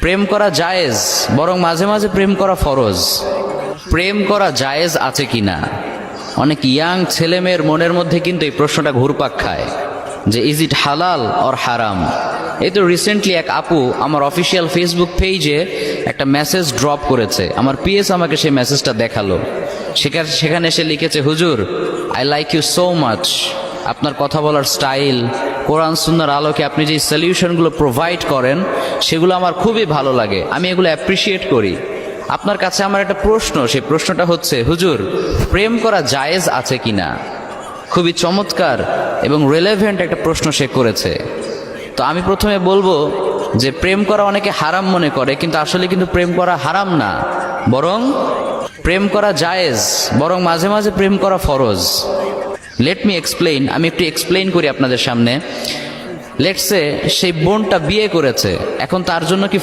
প্রেম করা জায়েজ, বরং মাঝে মাঝে প্রেম করা ফরজ। প্রেম করা জায়েজ আছে কিনা, অনেক ইয়াং ছেলেমেয়ের মনের মধ্যে কিন্তু এই প্রশ্নটা ঘুরপাক খায় যে ইজ ইট হালাল অর হারাম। এই তো রিসেন্টলি এক আপু আমার অফিসিয়াল ফেসবুক পেজে একটা মেসেজ ড্রপ করেছে, আমার পিএস আমাকে সেই মেসেজটা দেখালো। সেখানে সে লিখেছে, হুজুর I like you so much, আপনার কথা বলার স্টাইল, কোরআন সুন্নাহর আলোকে আপনি যে সলিউশনগুলো প্রোভাইড করেন সেগুলো আমার খুবই ভালো লাগে, আমি এগুলো অ্যাপ্রিসিয়েট করি। আপনার কাছে আমার একটা প্রশ্ন, সেই প্রশ্নটা হচ্ছে, হুজুর প্রেম করা জায়েজ আছে কিনা। খুবই চমৎকার এবং রিলেভেন্ট একটা প্রশ্ন সে করেছে। তো আমি প্রথমে বলবো যে প্রেম করা অনেকে হারাম মনে করে, কিন্তু আসলে কিন্তু প্রেম করা হারাম না, বরং প্রেম করা জায়েজ, বরং মাঝে মাঝে প্রেম করা ফরজ। লেট মি এক্সপ্লেইন, আমি একটু এক্সপ্লেইন করি আপনাদের সামনে। লেটসে সেই বোনটা বিয়ে করেছে, এখন তার জন্য কি